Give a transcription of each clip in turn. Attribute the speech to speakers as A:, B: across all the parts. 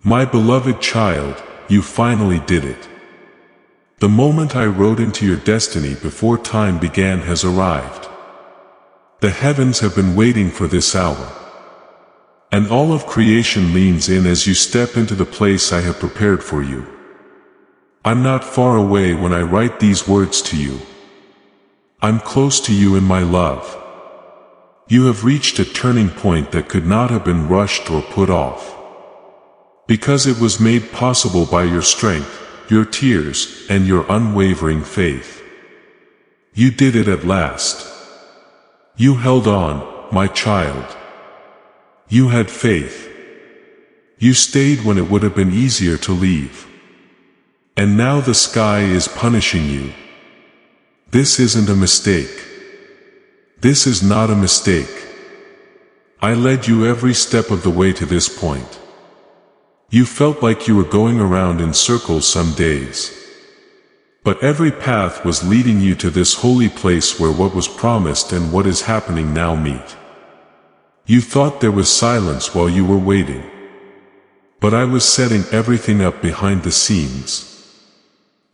A: My beloved child, you finally did it. The moment I wrote into your destiny before time began has arrived. The heavens have been waiting for this hour. And all of creation leans in as you step into the place I have prepared for you. I'm not far away when I write these words to you. I'm close to you in my love. You have reached a turning point that could not have been rushed or put off. Because it was made possible by your strength, your tears, and your unwavering faith. You did it at last. You held on, my child. You had faith. You stayed when it would have been easier to leave. And now the sky is punishing you. This isn't a mistake. This is not a mistake. I led you every step of the way to this point. You felt like you were going around in circles some days. But every path was leading you to this holy place where what was promised and what is happening now meet. You thought there was silence while you were waiting. But I was setting everything up behind the scenes.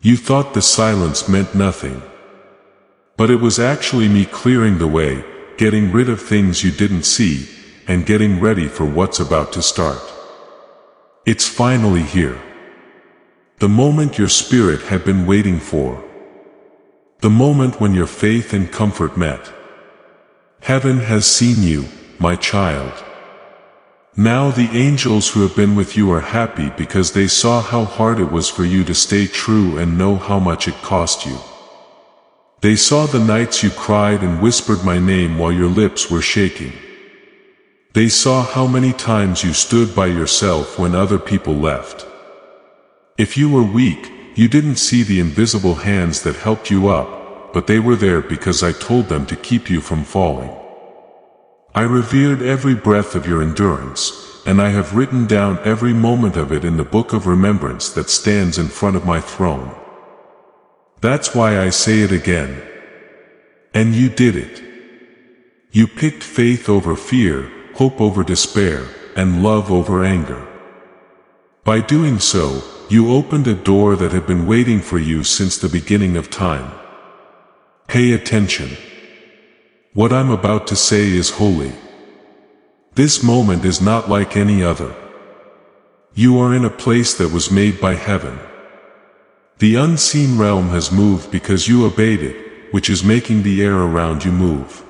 A: You thought the silence meant nothing. But it was actually me clearing the way, getting rid of things you didn't see, and getting ready for what's about to start. It's finally here. The moment your spirit had been waiting for. The moment when your faith and comfort met. Heaven has seen you, my child. Now the angels who have been with you are happy because they saw how hard it was for you to stay true and know how much it cost you. They saw the nights you cried and whispered my name while your lips were shaking. They saw how many times you stood by yourself when other people left. If you were weak, you didn't see the invisible hands that helped you up, but they were there because I told them to keep you from falling. I revered every breath of your endurance, and I have written down every moment of it in the book of remembrance that stands in front of my throne. That's why I say it again. And you did it. You picked faith over fear, hope over despair, and love over anger. By doing so, you opened a door that had been waiting for you since the beginning of time. Pay attention. What I'm about to say is holy. This moment is not like any other. You are in a place that was made by heaven. The unseen realm has moved because you obeyed it, which is making the air around you move.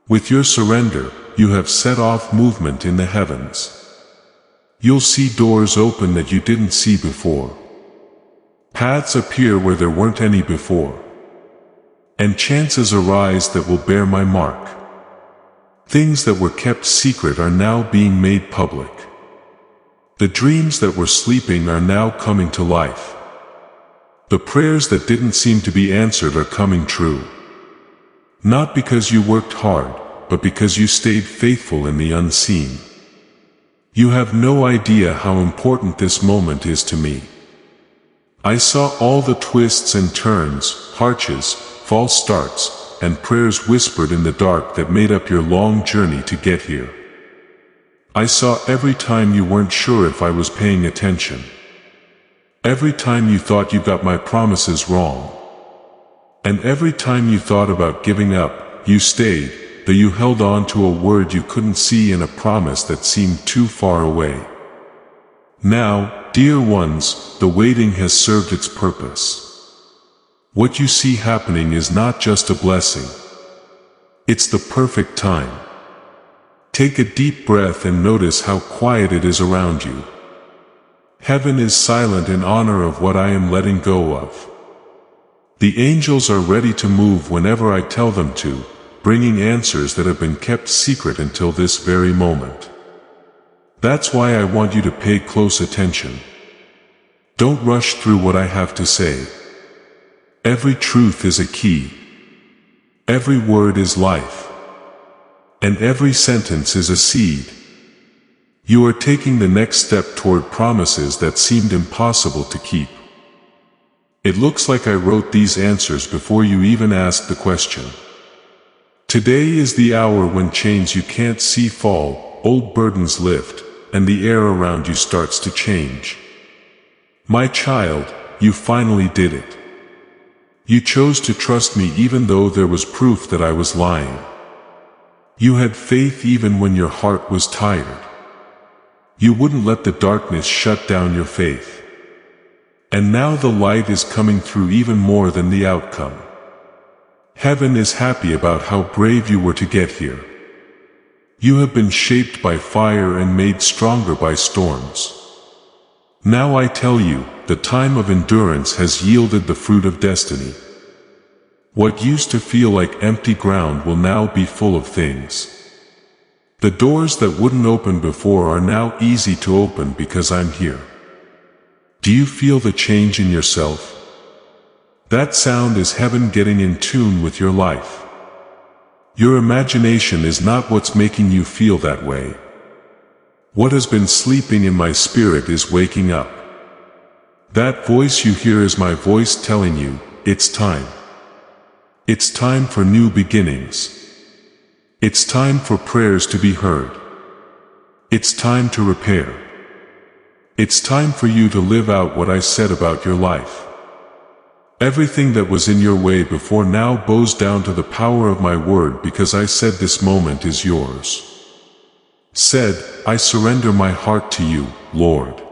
A: With your surrender, you have set off movement in the heavens. You'll see doors open that you didn't see before. Paths appear where there weren't any before. And chances arise that will bear my mark. Things that were kept secret are now being made public. The dreams that were sleeping are now coming to life. The prayers that didn't seem to be answered are coming true. Not because you worked hard, but because you stayed faithful in the unseen. You have no idea how important this moment is to me. I saw all the twists and turns, harches, false starts, and prayers whispered in the dark that made up your long journey to get here. I saw every time you weren't sure if I was paying attention. Every time you thought you got my promises wrong. And every time you thought about giving up, you stayed, though you held on to a word you couldn't see and a promise that seemed too far away. Now, dear ones, the waiting has served its purpose. What you see happening is not just a blessing. It's the perfect time. Take a deep breath and notice how quiet it is around you. Heaven is silent in honor of what I am letting go of. The angels are ready to move whenever I tell them to, bringing answers that have been kept secret until this very moment. That's why I want you to pay close attention. Don't rush through what I have to say. Every truth is a key. Every word is life. And every sentence is a seed. You are taking the next step toward promises that seemed impossible to keep. It looks like I wrote these answers before you even asked the question. Today is the hour when chains you can't see fall, old burdens lift, and the air around you starts to change. My child, you finally did it. You chose to trust me even though there was proof that I was lying. You had faith even when your heart was tired. You wouldn't let the darkness shut down your faith. And now the light is coming through even more than the outcome. Heaven is happy about how brave you were to get here. You have been shaped by fire and made stronger by storms. Now I tell you, the time of endurance has yielded the fruit of destiny. What used to feel like empty ground will now be full of things. The doors that wouldn't open before are now easy to open because I'm here. Do you feel the change in yourself? That sound is heaven getting in tune with your life. Your imagination is not what's making you feel that way. What has been sleeping in my spirit is waking up. That voice you hear is my voice telling you, it's time. It's time for new beginnings. It's time for prayers to be heard. It's time to repair. It's time for you to live out what I said about your life. Everything that was in your way before now bows down to the power of my word because I said this moment is yours. Said, I surrender my heart to you, Lord.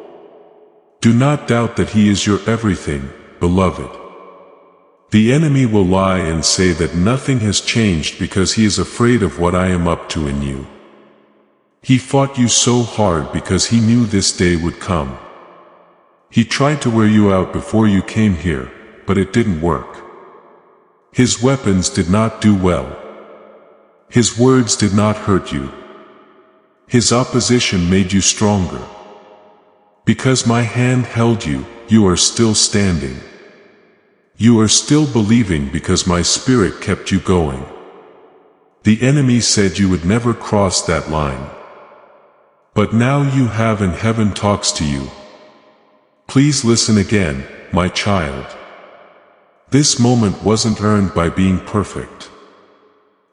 A: Do not doubt that He is your everything, beloved. The enemy will lie and say that nothing has changed because he is afraid of what I am up to in you. He fought you so hard because he knew this day would come. He tried to wear you out before you came here, but it didn't work. His weapons did not do well. His words did not hurt you. His opposition made you stronger. Because my hand held you, you are still standing. You are still believing because my spirit kept you going. The enemy said you would never cross that line. But now you have and heaven talks to you. Please listen again, my child. This moment wasn't earned by being perfect.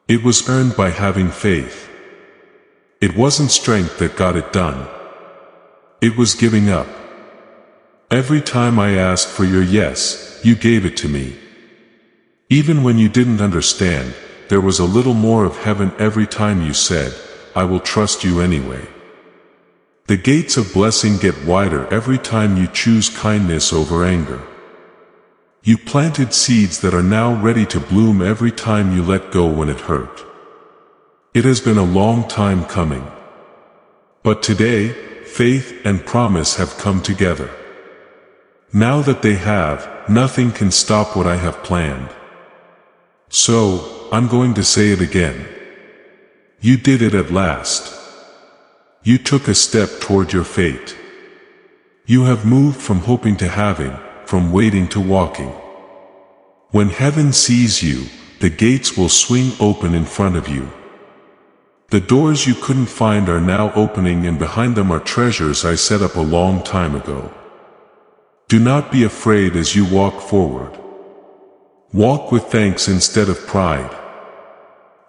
A: It was earned by having faith. It wasn't strength that got it done. It was giving up. Every time I asked for your yes, you gave it to me. Even when you didn't understand, there was a little more of heaven every time you said, I will trust you anyway. The gates of blessing get wider every time you choose kindness over anger. You planted seeds that are now ready to bloom every time you let go when it hurt. It has been a long time coming. But today, faith and promise have come together. Now that they have, nothing can stop what I have planned. So, I'm going to say it again. You did it at last. You took a step toward your fate. You have moved from hoping to having, from waiting to walking. When heaven sees you, the gates will swing open in front of you. The doors you couldn't find are now opening, and behind them are treasures I set up a long time ago. Do not be afraid as you walk forward. Walk with thanks instead of pride.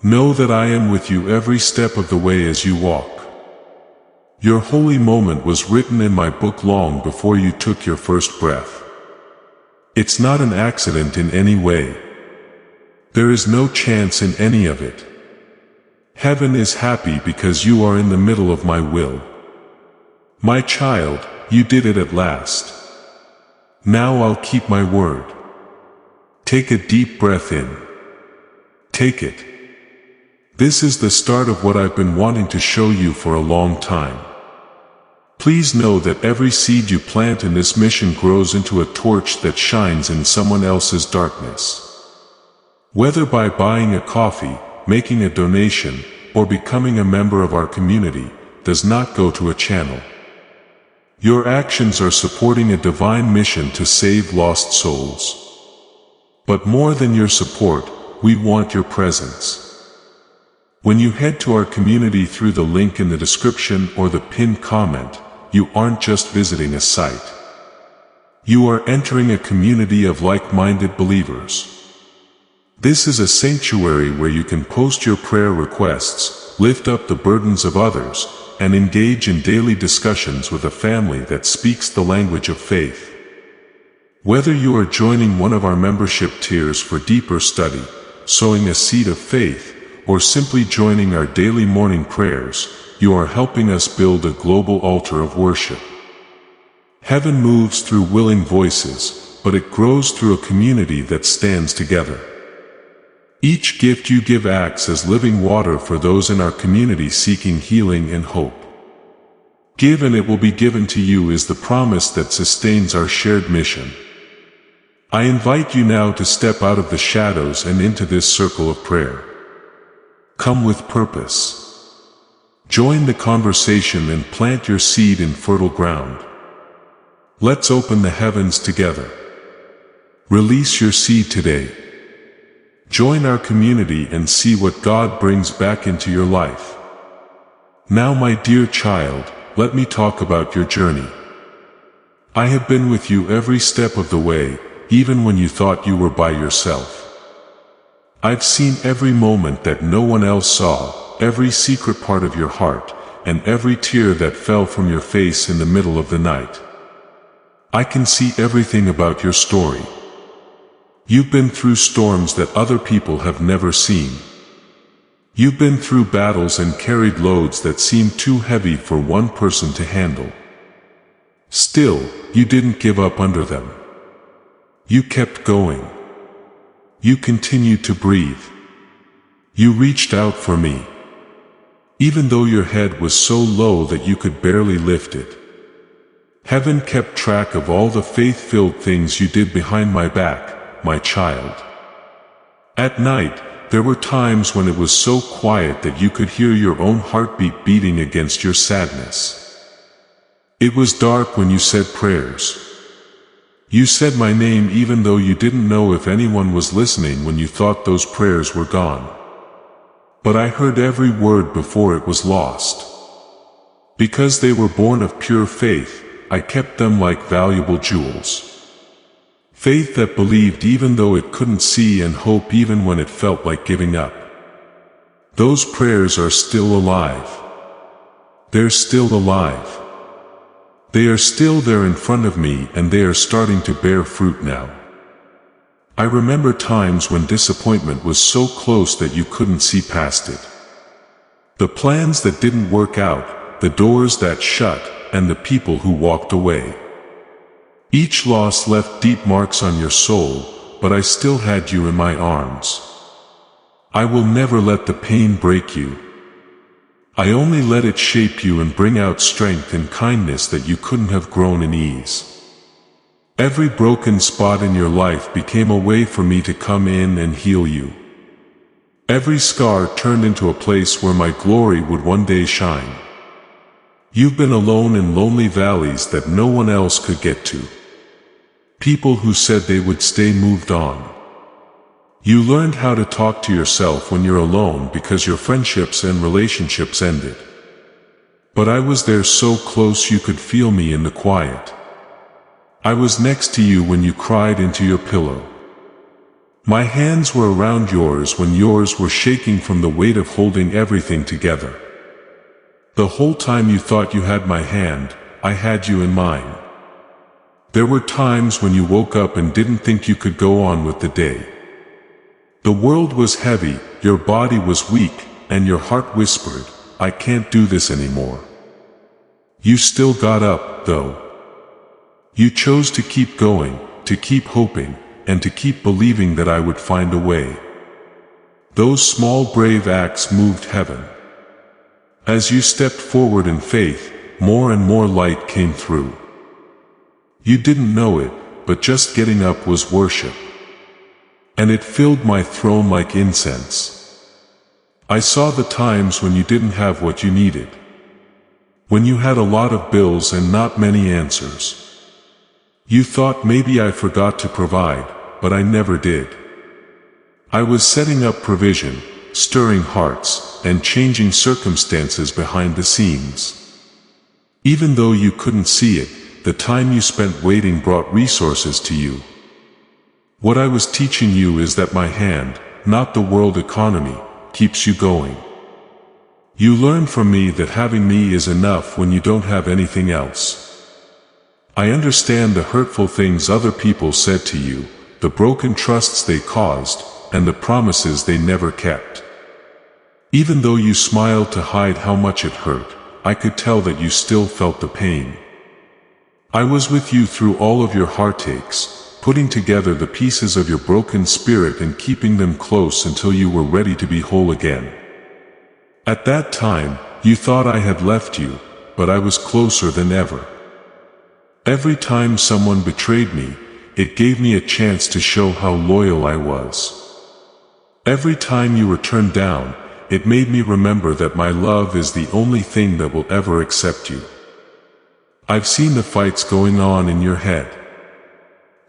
A: Know that I am with you every step of the way as you walk. Your holy moment was written in my book long before you took your first breath. It's not an accident in any way. There is no chance in any of it. Heaven is happy because you are in the middle of my will. My child, you did it at last. Now I'll keep my word. Take a deep breath in. Take it. This is the start of what I've been wanting to show you for a long time. Please know that every seed you plant in this mission grows into a torch that shines in someone else's darkness. Whether by buying a coffee, making a donation, or becoming a member of our community, does not go to a channel. Your actions are supporting a divine mission to save lost souls. But more than your support, we want your presence. When you head to our community through the link in the description or the pinned comment, you aren't just visiting a site. You are entering a community of like-minded believers. This is a sanctuary where you can post your prayer requests, lift up the burdens of others, and engage in daily discussions with a family that speaks the language of faith. Whether you are joining one of our membership tiers for deeper study, sowing a seed of faith, or simply joining our daily morning prayers, you are helping us build a global altar of worship. Heaven moves through willing voices, but it grows through a community that stands together. Each gift you give acts as living water for those in our community seeking healing and hope. Give and it will be given to you is the promise that sustains our shared mission. I invite you now to step out of the shadows and into this circle of prayer. Come with purpose. Join the conversation and plant your seed in fertile ground. Let's open the heavens together. Release your seed today. Join our community and see what God brings back into your life. Now, my dear child, let me talk about your journey. I have been with you every step of the way, even when you thought you were by yourself. I've seen every moment that no one else saw, every secret part of your heart, and every tear that fell from your face in the middle of the night. I can see everything about your story. You've been through storms that other people have never seen. You've been through battles and carried loads that seemed too heavy for one person to handle. Still, you didn't give up under them. You kept going. You continued to breathe. You reached out for me. Even though your head was so low that you could barely lift it. Heaven kept track of all the faith-filled things you did behind my back, my child. At night, there were times when it was so quiet that you could hear your own heartbeat beating against your sadness. It was dark when you said prayers. You said my name even though you didn't know if anyone was listening when you thought those prayers were gone. But I heard every word before it was lost. Because they were born of pure faith, I kept them like valuable jewels. Faith that believed even though it couldn't see and hope even when it felt like giving up. Those prayers are still alive. They're still alive. They are still there in front of me and they are starting to bear fruit now. I remember times when disappointment was so close that you couldn't see past it. The plans that didn't work out, the doors that shut, and the people who walked away. Each loss left deep marks on your soul, but I still had you in my arms. I will never let the pain break you. I only let it shape you and bring out strength and kindness that you couldn't have grown in ease. Every broken spot in your life became a way for me to come in and heal you. Every scar turned into a place where my glory would one day shine. You've been alone in lonely valleys that no one else could get to. People who said they would stay moved on. You learned how to talk to yourself when you're alone because your friendships and relationships ended. But I was there so close you could feel me in the quiet. I was next to you when you cried into your pillow. My hands were around yours when yours were shaking from the weight of holding everything together. The whole time you thought you had my hand, I had you in mine. There were times when you woke up and didn't think you could go on with the day. The world was heavy, your body was weak, and your heart whispered, I can't do this anymore. You still got up, though. You chose to keep going, to keep hoping, and to keep believing that I would find a way. Those small brave acts moved heaven. As you stepped forward in faith, more and more light came through. You didn't know it, but just getting up was worship. And it filled my throne like incense. I saw the times when you didn't have what you needed. When you had a lot of bills and not many answers. You thought maybe I forgot to provide, but I never did. I was setting up provision, stirring hearts, and changing circumstances behind the scenes. Even though you couldn't see it, the time you spent waiting brought resources to you. What I was teaching you is that my hand, not the world economy, keeps you going. You learn from me that having me is enough when you don't have anything else. I understand the hurtful things other people said to you, the broken trusts they caused, and the promises they never kept. Even though you smiled to hide how much it hurt, I could tell that you still felt the pain. I was with you through all of your heartaches, putting together the pieces of your broken spirit and keeping them close until you were ready to be whole again. At that time, you thought I had left you, but I was closer than ever. Every time someone betrayed me, it gave me a chance to show how loyal I was. Every time you were turned down, it made me remember that my love is the only thing that will ever accept you. I've seen the fights going on in your head.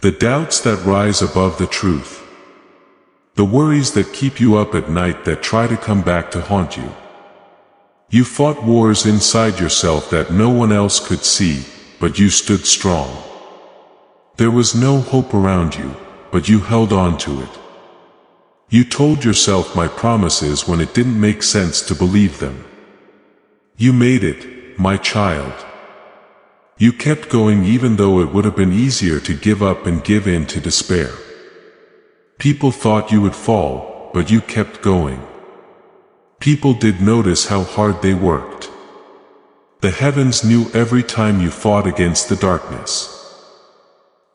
A: The doubts that rise above the truth. The worries that keep you up at night that try to come back to haunt you. You fought wars inside yourself that no one else could see, but you stood strong. There was no hope around you, but you held on to it. You told yourself my promises when it didn't make sense to believe them. You made it, my child. You kept going even though it would have been easier to give up and give in to despair. People thought you would fall, but you kept going. People did notice how hard they worked. The heavens knew every time you fought against the darkness.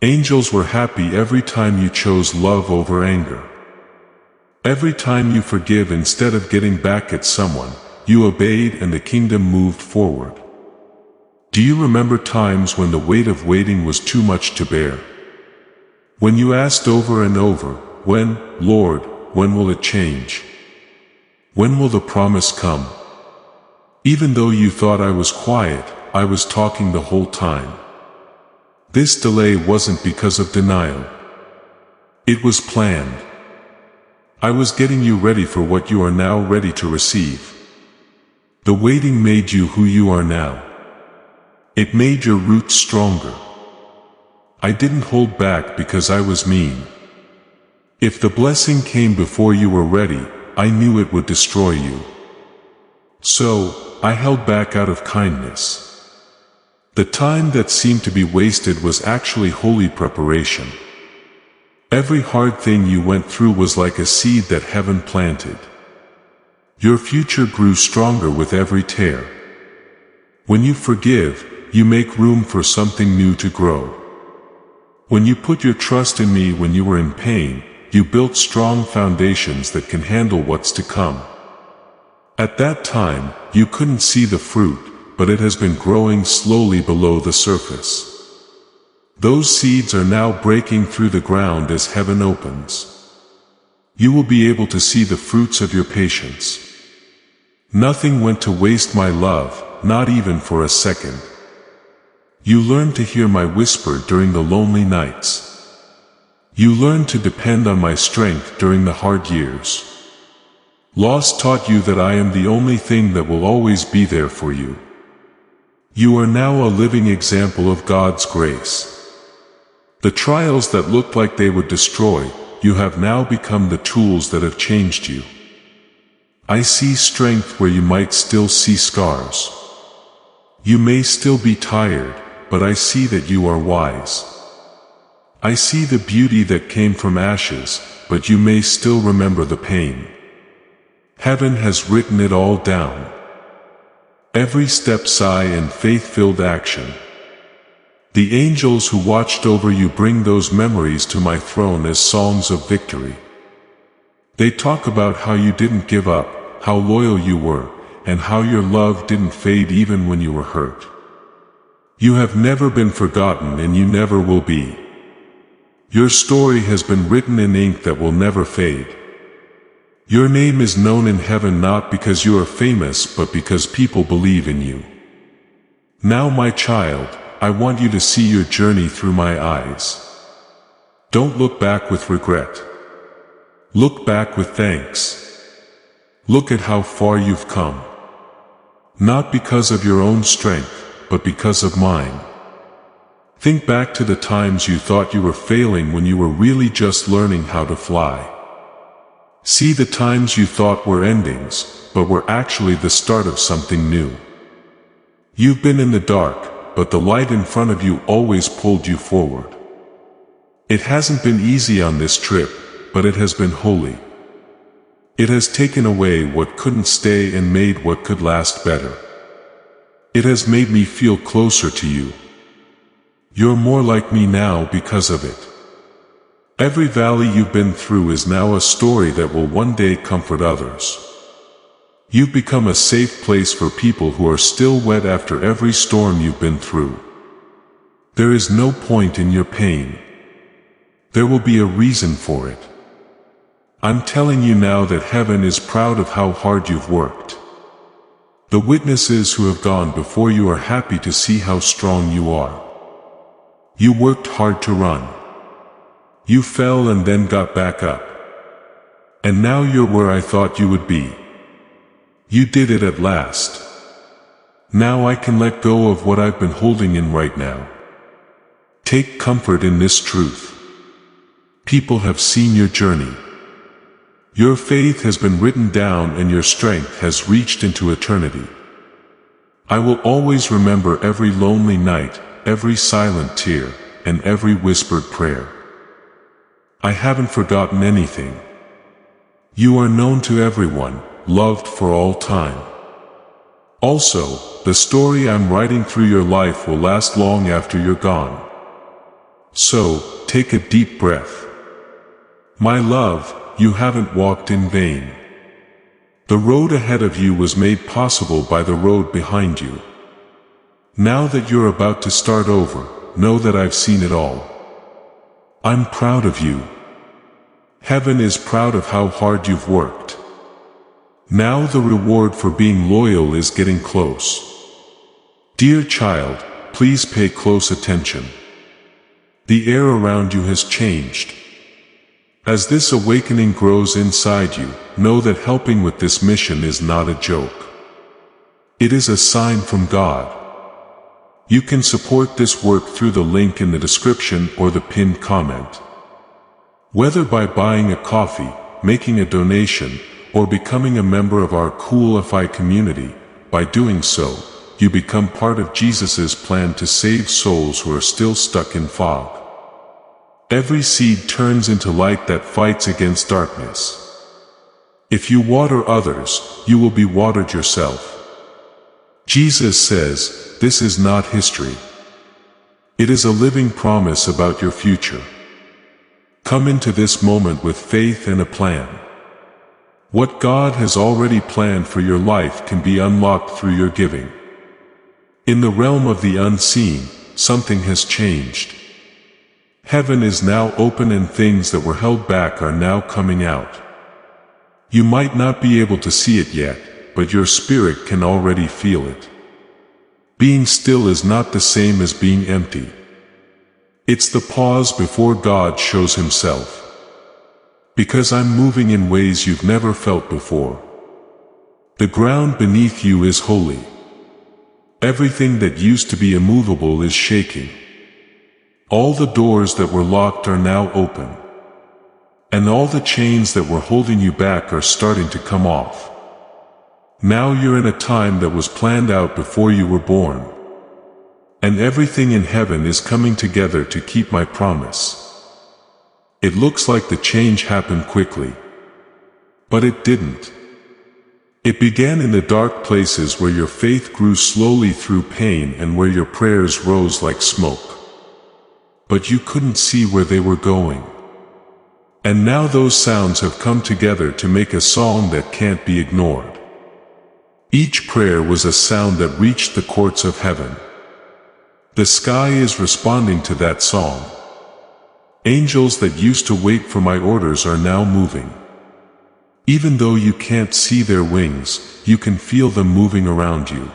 A: Angels were happy every time you chose love over anger. Every time you forgive instead of getting back at someone, you obeyed and the kingdom moved forward. Do you remember times when the weight of waiting was too much to bear? When you asked over and over, "When, Lord, when will it change? When will the promise come?" Even though you thought I was quiet, I was talking the whole time. This delay wasn't because of denial. It was planned. I was getting you ready for what you are now ready to receive. The waiting made you who you are now. It made your roots stronger. I didn't hold back because I was mean. If the blessing came before you were ready, I knew it would destroy you. So, I held back out of kindness. The time that seemed to be wasted was actually holy preparation. Every hard thing you went through was like a seed that heaven planted. Your future grew stronger with every tear. When you forgive, you make room for something new to grow. When you put your trust in me when you were in pain, you built strong foundations that can handle what's to come. At that time, you couldn't see the fruit, but it has been growing slowly below the surface. Those seeds are now breaking through the ground as heaven opens. You will be able to see the fruits of your patience. Nothing went to waste my love, not even for a second. You learned to hear my whisper during the lonely nights. You learned to depend on my strength during the hard years. Loss taught you that I am the only thing that will always be there for you. You are now a living example of God's grace. The trials that looked like they would destroy, you have now become the tools that have changed you. I see strength where you might still see scars. You may still be tired, but I see that you are wise. I see the beauty that came from ashes, but you may still remember the pain. Heaven has written it all down. Every step, sigh, and faith-filled action. The angels who watched over you bring those memories to my throne as songs of victory. They talk about how you didn't give up, how loyal you were, and how your love didn't fade even when you were hurt. You have never been forgotten and you never will be. Your story has been written in ink that will never fade. Your name is known in heaven not because you are famous but because people believe in you. Now, my child, I want you to see your journey through my eyes. Don't look back with regret. Look back with thanks. Look at how far you've come. Not because of your own strength, but because of mine. Think back to the times you thought you were failing when you were really just learning how to fly. See the times you thought were endings, but were actually the start of something new. You've been in the dark, but the light in front of you always pulled you forward. It hasn't been easy on this trip, but it has been holy. It has taken away what couldn't stay and made what could last better. It has made me feel closer to you. You're more like me now because of it. Every valley you've been through is now a story that will one day comfort others. You've become a safe place for people who are still wet after every storm you've been through. There is no point in your pain. There will be a reason for it. I'm telling you now that heaven is proud of how hard you've worked. The witnesses who have gone before you are happy to see how strong you are. You worked hard to run. You fell and then got back up. And now you're where I thought you would be. You did it at last. Now I can let go of what I've been holding in right now. Take comfort in this truth. People have seen your journey. Your faith has been written down and your strength has reached into eternity. I will always remember every lonely night, every silent tear, and every whispered prayer. I haven't forgotten anything. You are known to everyone, loved for all time. Also, the story I'm writing through your life will last long after you're gone. So, take a deep breath. My love, you haven't walked in vain. The road ahead of you was made possible by the road behind you. Now that you're about to start over, know that I've seen it all. I'm proud of you. Heaven is proud of how hard you've worked. Now the reward for being loyal is getting close. Dear child, please pay close attention. The air around you has changed. As this awakening grows inside you, know that helping with this mission is not a joke. It is a sign from God. You can support this work through the link in the description or the pinned comment. Whether by buying a coffee, making a donation, or becoming a member of our cool FI community, by doing so, you become part of Jesus' plan to save souls who are still stuck in fog. Every seed turns into light that fights against darkness. If you water others, you will be watered yourself. Jesus says, this is not history. It is a living promise about your future. Come into this moment with faith and a plan. What God has already planned for your life can be unlocked through your giving. In the realm of the unseen, something has changed. Heaven is now open and things that were held back are now coming out. You might not be able to see it yet, but your spirit can already feel it. Being still is not the same as being empty. It's the pause before God shows Himself. Because I'm moving in ways you've never felt before. The ground beneath you is holy. Everything that used to be immovable is shaking. All the doors that were locked are now open. And all the chains that were holding you back are starting to come off. Now you're in a time that was planned out before you were born. And everything in heaven is coming together to keep my promise. It looks like the change happened quickly. But it didn't. It began in the dark places where your faith grew slowly through pain and where your prayers rose like smoke. But you couldn't see where they were going. And now those sounds have come together to make a song that can't be ignored. Each prayer was a sound that reached the courts of heaven. The sky is responding to that song. Angels that used to wait for my orders are now moving. Even though you can't see their wings, you can feel them moving around you.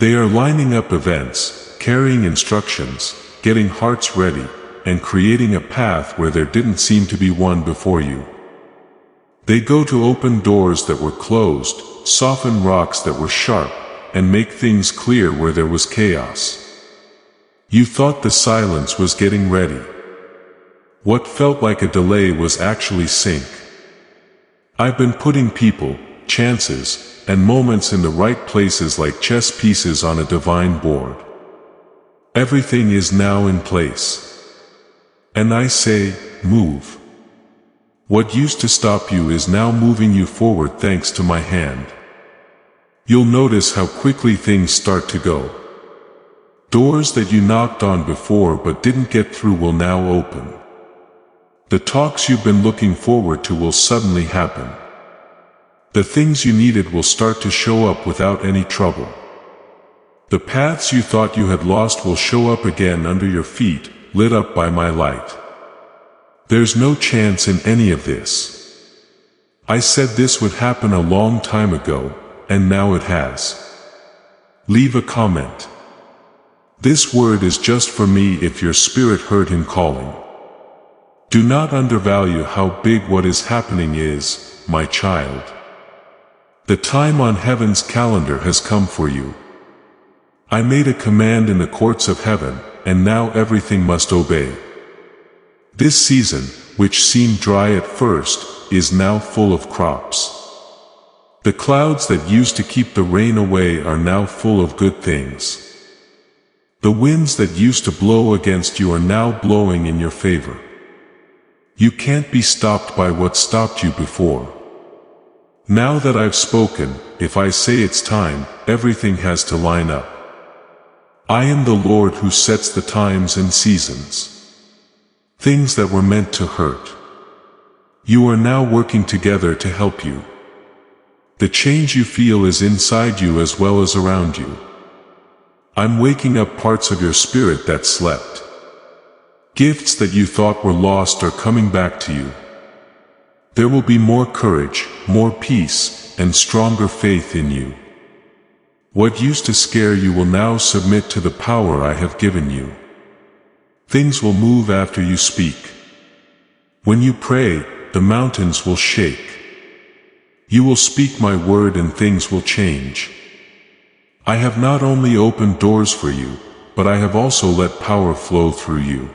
A: They are lining up events, carrying instructions, getting hearts ready, and creating a path where there didn't seem to be one before you. They go to open doors that were closed, soften rocks that were sharp, and make things clear where there was chaos. You thought the silence was getting ready. What felt like a delay was actually sync. I've been putting people, chances, and moments in the right places like chess pieces on a divine board. Everything is now in place. And I say, move. What used to stop you is now moving you forward thanks to my hand. You'll notice how quickly things start to go. Doors that you knocked on before but didn't get through will now open. The talks you've been looking forward to will suddenly happen. The things you needed will start to show up without any trouble. The paths you thought you had lost will show up again under your feet, lit up by my light. There's no chance in any of this. I said this would happen a long time ago, and now it has. Leave a comment. This word is just for me if your spirit heard him calling. Do not undervalue how big what is happening is, my child. The time on heaven's calendar has come for you. I made a command in the courts of heaven, and now everything must obey. This season, which seemed dry at first, is now full of crops. The clouds that used to keep the rain away are now full of good things. The winds that used to blow against you are now blowing in your favor. You can't be stopped by what stopped you before. Now that I've spoken, if I say it's time, everything has to line up. I am the Lord who sets the times and seasons. Things that were meant to hurt. You are now working together to help you. The change you feel is inside you as well as around you. I'm waking up parts of your spirit that slept. Gifts that you thought were lost are coming back to you. There will be more courage, more peace, and stronger faith in you. What used to scare you will now submit to the power I have given you. Things will move after you speak. When you pray, the mountains will shake. You will speak my word and things will change. I have not only opened doors for you, but I have also let power flow through you.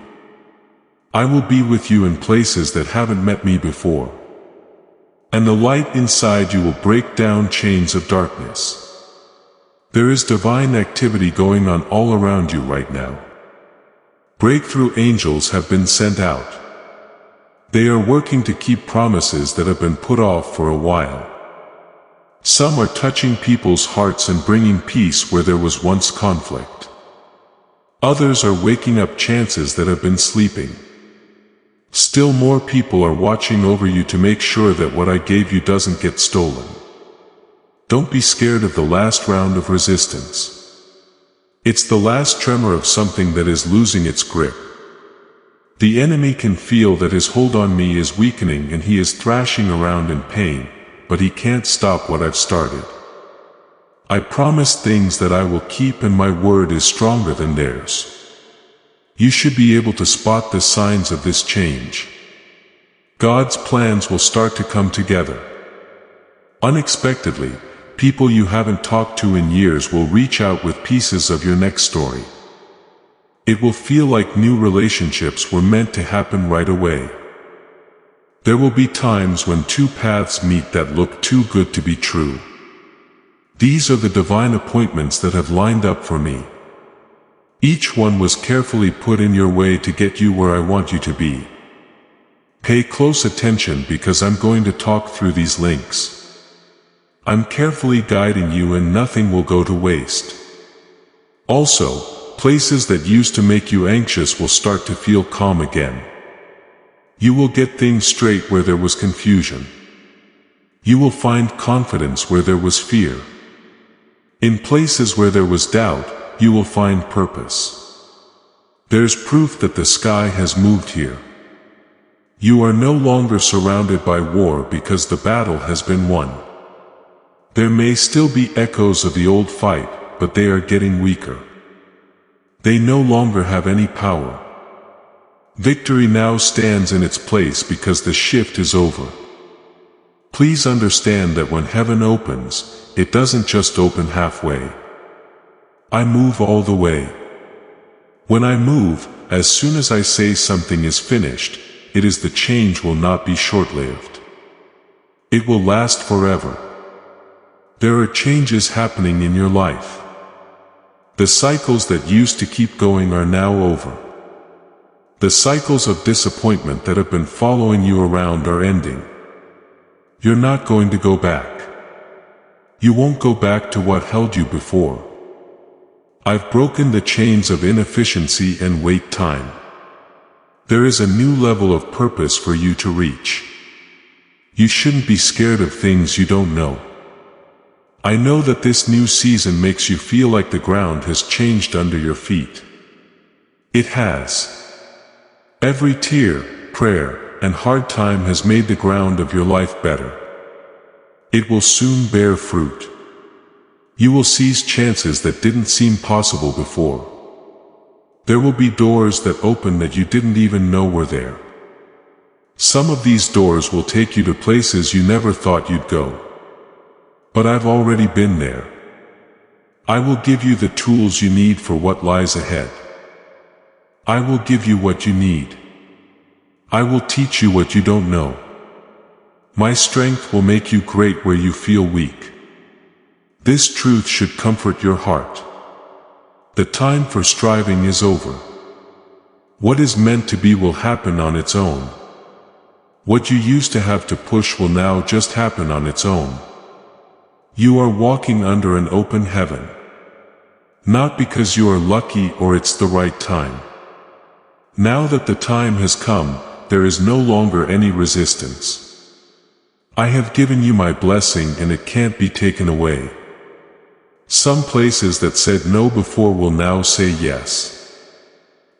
A: I will be with you in places that haven't met me before. And the light inside you will break down chains of darkness. There is divine activity going on all around you right now. Breakthrough angels have been sent out. They are working to keep promises that have been put off for a while. Some are touching people's hearts and bringing peace where there was once conflict. Others are waking up chances that have been sleeping. Still more people are watching over you to make sure that what I gave you doesn't get stolen. Don't be scared of the last round of resistance. It's the last tremor of something that is losing its grip. The enemy can feel that his hold on me is weakening and he is thrashing around in pain, but he can't stop what I've started. I promise things that I will keep and my word is stronger than theirs. You should be able to spot the signs of this change. God's plans will start to come together. Unexpectedly, people you haven't talked to in years will reach out with pieces of your next story. It will feel like new relationships were meant to happen right away. There will be times when two paths meet that look too good to be true. These are the divine appointments that have lined up for me. Each one was carefully put in your way to get you where I want you to be. Pay close attention because I'm going to talk through these links. I'm carefully guiding you and nothing will go to waste. Also, places that used to make you anxious will start to feel calm again. You will get things straight where there was confusion. You will find confidence where there was fear. In places where there was doubt, you will find purpose. There's proof that the sky has moved here. You are no longer surrounded by war because the battle has been won. There may still be echoes of the old fight, but they are getting weaker. They no longer have any power. Victory now stands in its place because the shift is over. Please understand that when heaven opens, it doesn't just open halfway. I move all the way. When I move, as soon as I say something is finished, it is the change will not be short-lived. It will last forever. There are changes happening in your life. The cycles that used to keep going are now over. The cycles of disappointment that have been following you around are ending. You're not going to go back. You won't go back to what held you before. I've broken the chains of inefficiency and wait time. There is a new level of purpose for you to reach. You shouldn't be scared of things you don't know. I know that this new season makes you feel like the ground has changed under your feet. It has. Every tear, prayer, and hard time has made the ground of your life better. It will soon bear fruit. You will seize chances that didn't seem possible before. There will be doors that open that you didn't even know were there. Some of these doors will take you to places you never thought you'd go. But I've already been there. I will give you the tools you need for what lies ahead. I will give you what you need. I will teach you what you don't know. My strength will make you great where you feel weak. This truth should comfort your heart. The time for striving is over. What is meant to be will happen on its own. What you used to have to push will now just happen on its own. You are walking under an open heaven. Not because you are lucky or it's the right time. Now that the time has come, there is no longer any resistance. I have given you my blessing and it can't be taken away. Some places that said no before will now say yes.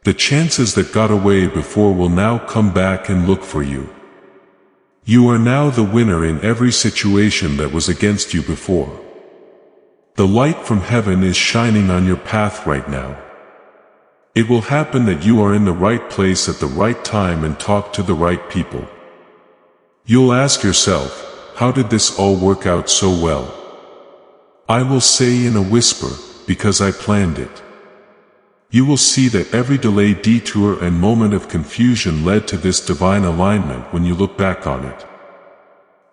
A: The chances that got away before will now come back and look for you. You are now the winner in every situation that was against you before. The light from heaven is shining on your path right now. It will happen that you are in the right place at the right time and talk to the right people. You'll ask yourself, how did this all work out so well? I will say in a whisper, because I planned it. You will see that every delay, detour, and moment of confusion led to this divine alignment when you look back on it.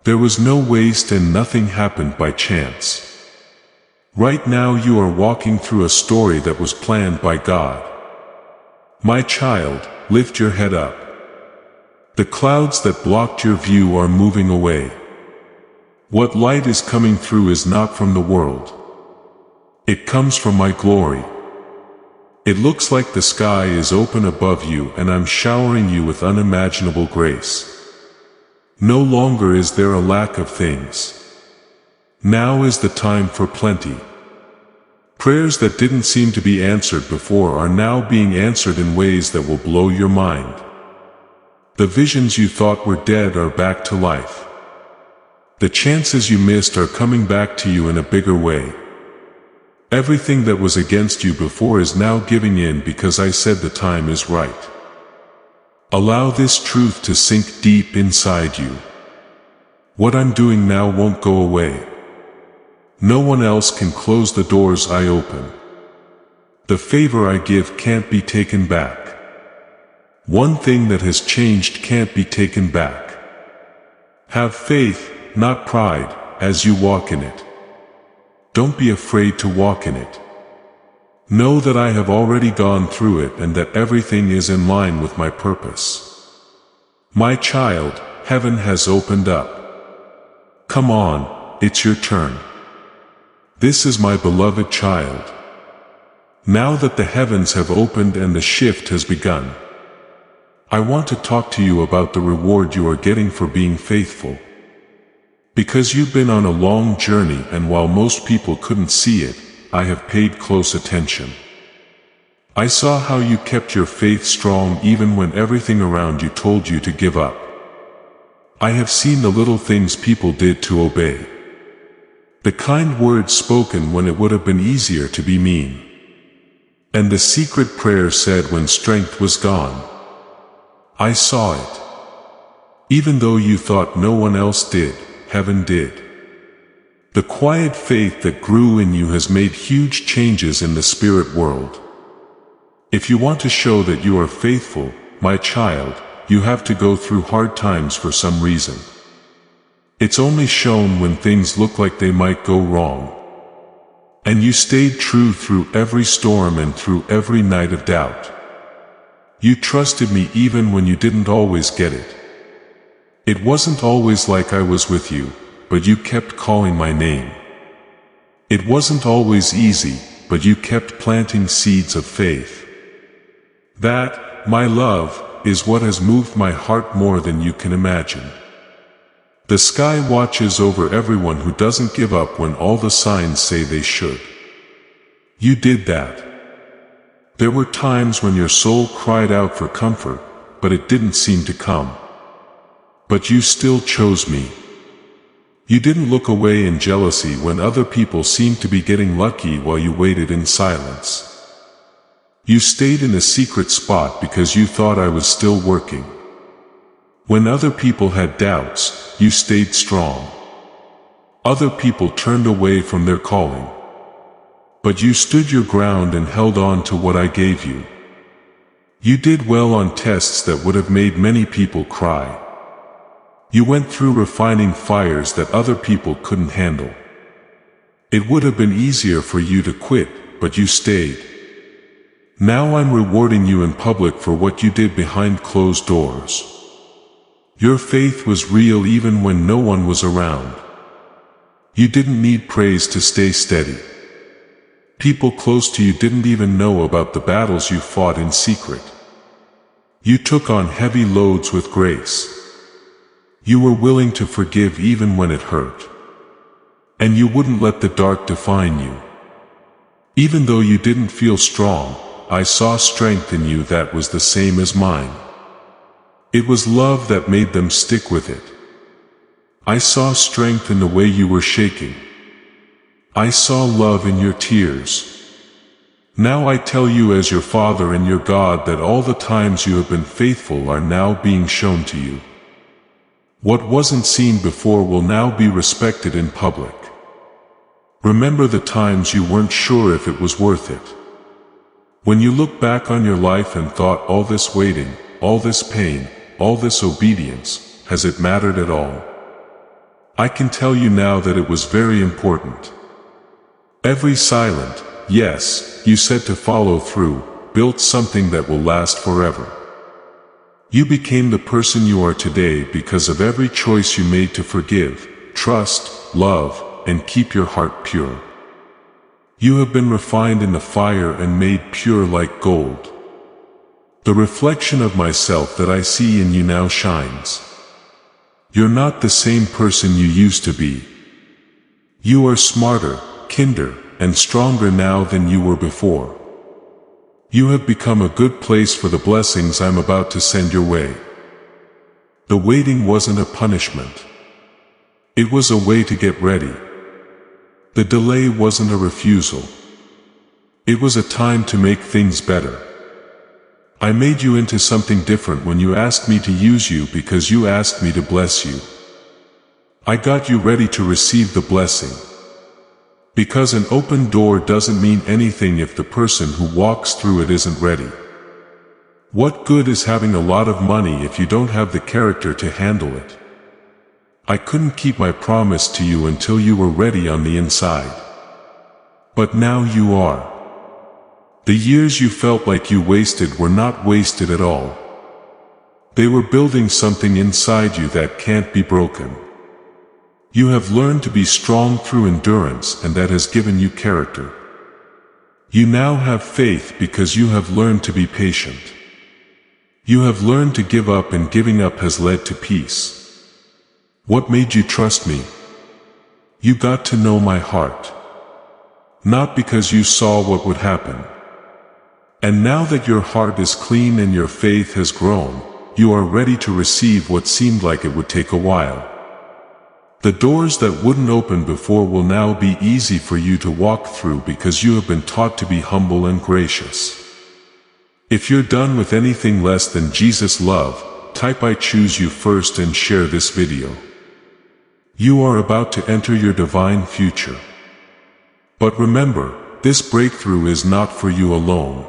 A: There was no waste and nothing happened by chance. Right now you are walking through a story that was planned by God. My child, lift your head up. The clouds that blocked your view are moving away. What light is coming through is not from the world. It comes from my glory. It looks like the sky is open above you and I'm showering you with unimaginable grace. No longer is there a lack of things. Now is the time for plenty. Prayers that didn't seem to be answered before are now being answered in ways that will blow your mind. The visions you thought were dead are back to life. The chances you missed are coming back to you in a bigger way. Everything that was against you before is now giving in because I said the time is right. Allow this truth to sink deep inside you. What I'm doing now won't go away. No one else can close the doors I open. The favor I give can't be taken back. One thing that has changed can't be taken back. Have faith, not pride, as you walk in it. Don't be afraid to walk in it. Know that I have already gone through it and that everything is in line with my purpose. My child, heaven has opened up. Come on, it's your turn. This is my beloved child. Now that the heavens have opened and the shift has begun, I want to talk to you about the reward you are getting for being faithful. Because you've been on a long journey and while most people couldn't see it, I have paid close attention. I saw how you kept your faith strong even when everything around you told you to give up. I have seen the little things people did to obey. The kind words spoken when it would have been easier to be mean. And the secret prayer said when strength was gone. I saw it. Even though you thought no one else did, heaven did. The quiet faith that grew in you has made huge changes in the spirit world. If you want to show that you are faithful, my child, you have to go through hard times for some reason. It's only shown when things look like they might go wrong. And you stayed true through every storm and through every night of doubt. You trusted me even when you didn't always get it. It wasn't always like I was with you, but you kept calling my name. It wasn't always easy, but you kept planting seeds of faith. That, my love, is what has moved my heart more than you can imagine. The sky watches over everyone who doesn't give up when all the signs say they should. You did that. There were times when your soul cried out for comfort, but it didn't seem to come. But you still chose me. You didn't look away in jealousy when other people seemed to be getting lucky while you waited in silence. You stayed in a secret spot because you thought I was still working. When other people had doubts, you stayed strong. Other people turned away from their calling. But you stood your ground and held on to what I gave you. You did well on tests that would have made many people cry. You went through refining fires that other people couldn't handle. It would have been easier for you to quit, but you stayed. Now I'm rewarding you in public for what you did behind closed doors. Your faith was real even when no one was around. You didn't need praise to stay steady. People close to you didn't even know about the battles you fought in secret. You took on heavy loads with grace. You were willing to forgive even when it hurt. And you wouldn't let the dark define you. Even though you didn't feel strong, I saw strength in you that was the same as mine. It was love that made them stick with it. I saw strength in the way you were shaking. I saw love in your tears. Now I tell you as your Father and your God that all the times you have been faithful are now being shown to you. What wasn't seen before will now be respected in public. Remember the times you weren't sure if it was worth it. When you look back on your life and thought all this waiting, all this pain, all this obedience, has it mattered at all? I can tell you now that it was very important. Every silent, yes, you said to follow through, built something that will last forever. You became the person you are today because of every choice you made to forgive, trust, love, and keep your heart pure. You have been refined in the fire and made pure like gold. The reflection of myself that I see in you now shines. You're not the same person you used to be. You are smarter, kinder, and stronger now than you were before. You have become a good place for the blessings I'm about to send your way. The waiting wasn't a punishment. It was a way to get ready. The delay wasn't a refusal. It was a time to make things better. I made you into something different when you asked me to use you because you asked me to bless you. I got you ready to receive the blessing. Because an open door doesn't mean anything if the person who walks through it isn't ready. What good is having a lot of money if you don't have the character to handle it? I couldn't keep my promise to you until you were ready on the inside. But now you are. The years you felt like you wasted were not wasted at all. They were building something inside you that can't be broken. You have learned to be strong through endurance, and that has given you character. You now have faith because you have learned to be patient. You have learned to give up, and giving up has led to peace. What made you trust me? You got to know my heart. Not because you saw what would happen. And now that your heart is clean and your faith has grown, you are ready to receive what seemed like it would take a while. The doors that wouldn't open before will now be easy for you to walk through because you have been taught to be humble and gracious. If you're done with anything less than Jesus' love, type I choose you first and share this video. You are about to enter your divine future. But remember, this breakthrough is not for you alone.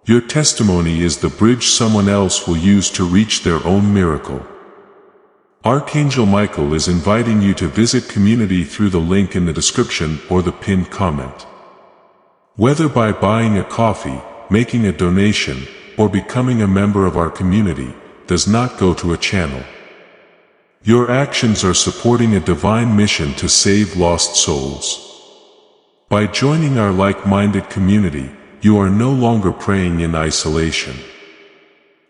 A: Your testimony is the bridge someone else will use to reach their own miracle. Archangel Michael is inviting you to visit community through the link in the description or the pinned comment. Whether by buying a coffee, making a donation, or becoming a member of our community, does not go to a channel. Your actions are supporting a divine mission to save lost souls. By joining our like-minded community, you are no longer praying in isolation.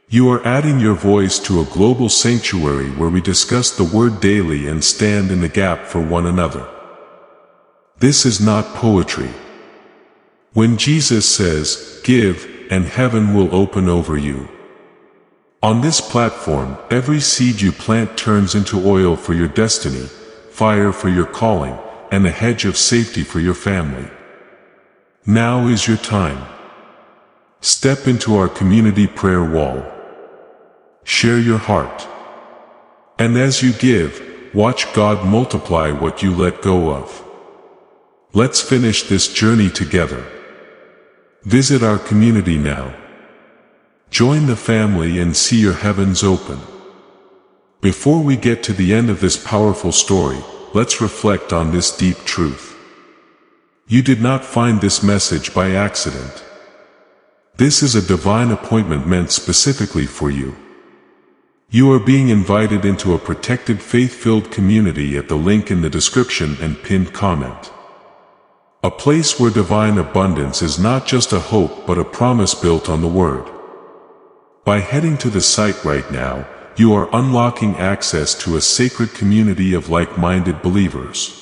A: You are adding your voice to a global sanctuary where we discuss the Word daily and stand in the gap for one another. This is not poetry. When Jesus says, "Give, and heaven will open over you." On this platform, every seed you plant turns into oil for your destiny, fire for your calling, and a hedge of safety for your family. Now is your time. Step into our community prayer wall. Share your heart. And as you give, watch God multiply what you let go of. Let's finish this journey together. Visit our community now. Join the family and see your heavens open. Before we get to the end of this powerful story, let's reflect on this deep truth. You did not find this message by accident. This is a divine appointment meant specifically for you. You are being invited into a protected faith-filled community at the link in the description and pinned comment. A place where divine abundance is not just a hope but a promise built on the Word. By heading to the site right now, you are unlocking access to a sacred community of like-minded believers.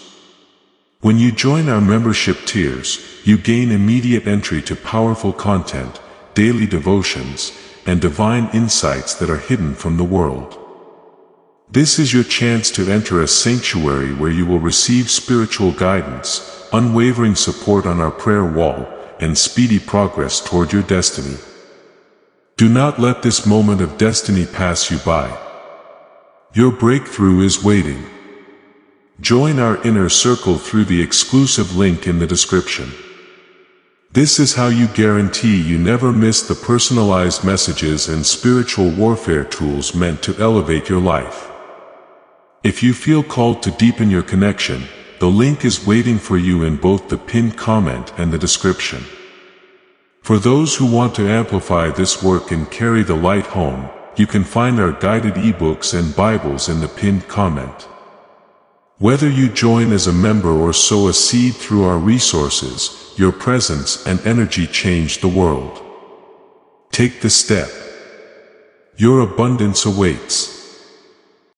A: When you join our membership tiers, you gain immediate entry to powerful content, daily devotions, and divine insights that are hidden from the world. This is your chance to enter a sanctuary where you will receive spiritual guidance, unwavering support on our prayer wall, and speedy progress toward your destiny. Do not let this moment of destiny pass you by. Your breakthrough is waiting. Join our inner circle through the exclusive link in the description. This is how you guarantee you never miss the personalized messages and spiritual warfare tools meant to elevate your life. If you feel called to deepen your connection, the link is waiting for you in both the pinned comment and the description. For those who want to amplify this work and carry the light home, you can find our guided ebooks and Bibles in the pinned comment. Whether you join as a member or sow a seed through our resources, your presence and energy change the world. Take the step. Your abundance awaits.